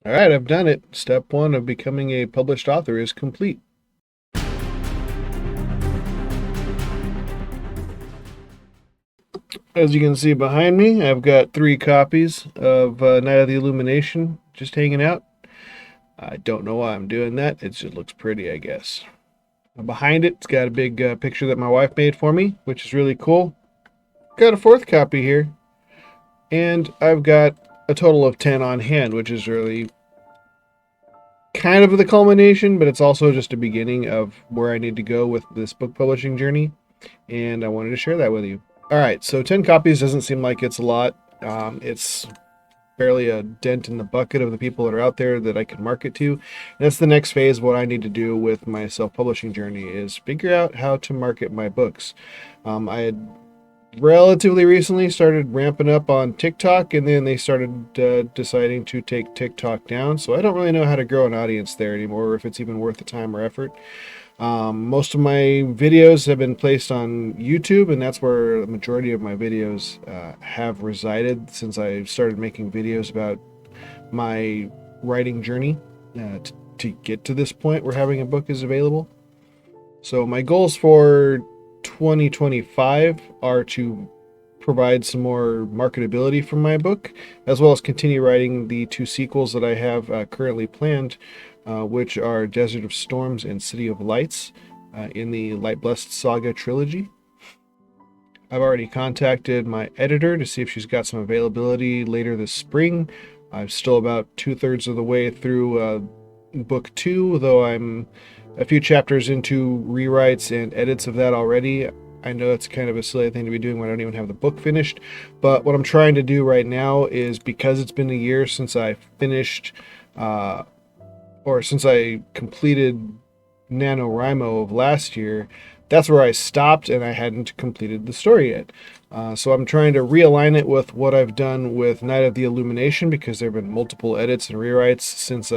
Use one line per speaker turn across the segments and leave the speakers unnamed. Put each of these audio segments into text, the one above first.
All right, I've done it. Step one of becoming a published author is complete. As you can see behind me, I've got 3 copies of Night of the Illumination just hanging out. I don't know why I'm doing that. It just looks pretty, I guess. Behind it, it's got a big picture that my wife made for me, which is really cool. Got a 4th copy here, and I've got a total of 10 on hand, which is really kind of the culmination, but it's also just a beginning of where I need to go with this book publishing journey, and I wanted to share that with you. All right, so 10 copies doesn't seem like it's a lot. It's barely a dent in the bucket of the people that are out there that I can market to. And that's the next phase. What I need to do with my self-publishing journey is figure out how to market my books. I had relatively recently started ramping up on TikTok, and then they started deciding to take TikTok down. So I don't really know how to grow an audience there anymore, or if it's even worth the time or effort. Most of my videos have been placed on YouTube, and that's where the majority of my videos have resided since I started making videos about my writing journey to get to this point where having a book is available. So my goals for 2025 are to provide some more marketability for my book, as well as continue writing the 2 sequels that I have currently planned, which are Desert of Storms and City of Lights in the Lightblessed Saga trilogy. I've already contacted my editor to see if she's got some availability later this spring. I'm still about 2/3 of the way through book 2, though I'm a few chapters into rewrites and edits of that already. I know it's kind of a silly thing to be doing when I don't even have the book finished, but what I'm trying to do right now is, because it's been a year since I finished or since I completed NaNoWriMo of last year, that's where I stopped and I hadn't completed the story yet. So I'm trying to realign it with what I've done with Night of the Illumination, because there have been multiple edits and rewrites since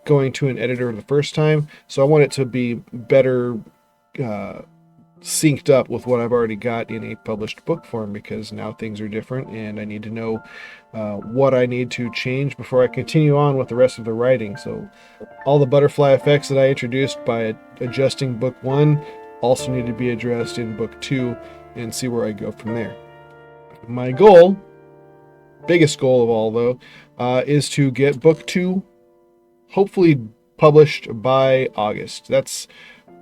going to an editor the first time. So I want it to be better synced up with what I've already got in a published book form, because now things are different and I need to know what I need to change before I continue on with the rest of the writing. So all the butterfly effects that I introduced by adjusting book 1 also need to be addressed in book 2, and see where I go from there. My goal, biggest goal of all though, is to get book 2 hopefully published by August. That's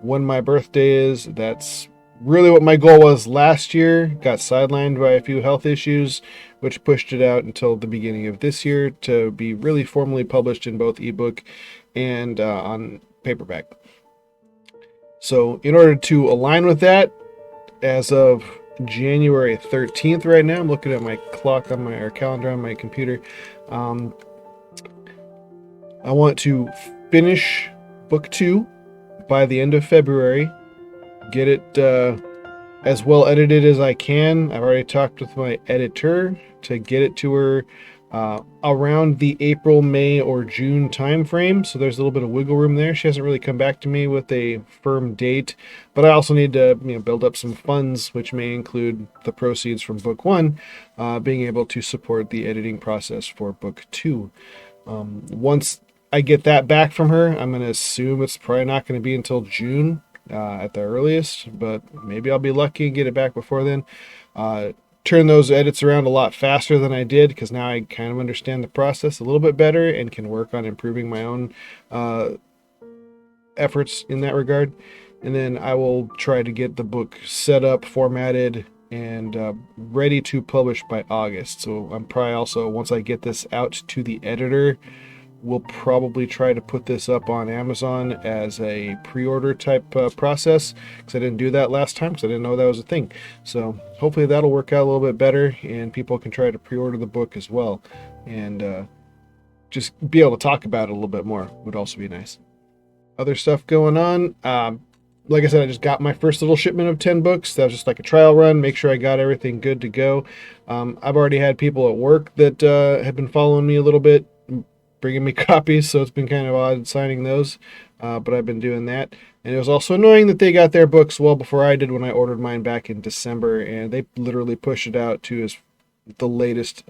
when my birthday is. That's really what my goal was last year. Got sidelined by a few health issues, which pushed it out until the beginning of this year to be really formally published in both ebook and on paperback. So in order to align with that, as of January 13th right now, I'm looking at my clock on my calendar on my computer. I want to finish book 2 by the end of February, get it as well edited as I can. I've already talked with my editor to get it to her around the April, May, or June time frame. So there's a little bit of wiggle room there. She hasn't really come back to me with a firm date, but I also need to build up some funds, which may include the proceeds from book 1 being able to support the editing process for book 2. Once I get that back from her, I'm going to assume it's probably not going to be until June at the earliest, but maybe I'll be lucky and get it back before then. Turn those edits around a lot faster than I did, because now I kind of understand the process a little bit better and can work on improving my own efforts in that regard. And then I will try to get the book set up, formatted, and ready to publish by August. So I'm probably also, once I get this out to the editor, we'll probably try to put this up on Amazon as a pre-order type process, because I didn't do that last time because I didn't know that was a thing. So hopefully that'll work out a little bit better and people can try to pre-order the book as well, and just be able to talk about it a little bit more would also be nice. Other stuff going on. Like I said, I just got my first little shipment of 10 books. That was just like a trial run, make sure I got everything good to go. I've already had people at work that have been following me a little bit, bringing me copies, so it's been kind of odd signing those, but I've been doing that. And it was also annoying that they got their books well before I did when I ordered mine back in December, and they literally pushed it out to the latest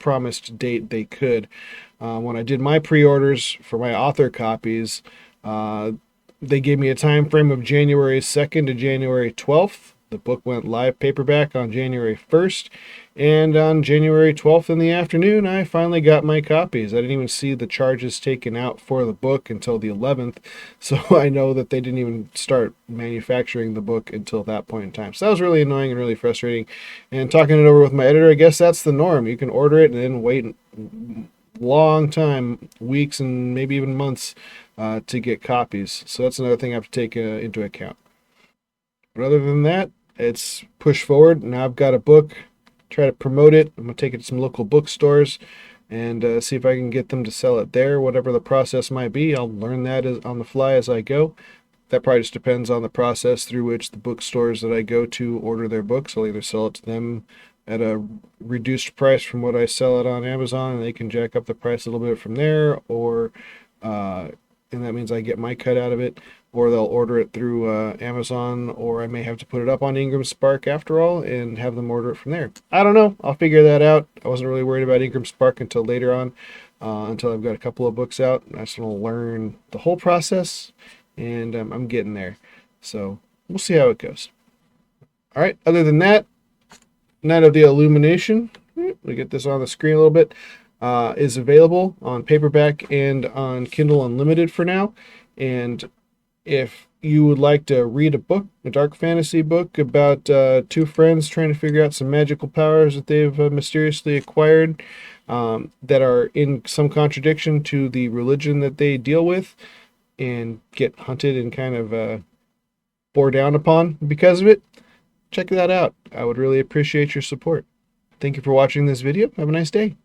promised date they could. When I did my pre-orders for my author copies, they gave me a time frame of January 2nd to January 12th. The book went live paperback on January 1st, and on January 12th in the afternoon, I finally got my copies. I didn't even see the charges taken out for the book until the 11th, so I know that they didn't even start manufacturing the book until that point in time. So that was really annoying and really frustrating. And talking it over with my editor, I guess that's the norm. You can order it and then wait a long time, weeks and maybe even months, to get copies. So that's another thing I have to take into account. But other than that, it's push forward. Now I've got a book, try to promote it. I'm going to take it to some local bookstores and see if I can get them to sell it there. Whatever the process might be, I'll learn that on the fly as I go. That probably just depends on the process through which the bookstores that I go to order their books. I'll either sell it to them at a reduced price from what I sell it on Amazon, and they can jack up the price a little bit from there, or and that means I get my cut out of it, or they'll order it through Amazon, or I may have to put it up on Ingram Spark after all and have them order it from there. I don't know. I'll figure that out. I wasn't really worried about Ingram Spark until later on, until I've got a couple of books out. I just want to learn the whole process, and I'm getting there. So we'll see how it goes. All right. Other than that, Night of the Illumination, we get this on the screen a little bit, is available on paperback and on Kindle Unlimited for now. And if you would like to read a book, a dark fantasy book about two friends trying to figure out some magical powers that they've mysteriously acquired, that are in some contradiction to the religion that they deal with, and get hunted and kind of bore down upon because of it, check that out. I would really appreciate your support. Thank you for watching this video. Have a nice day.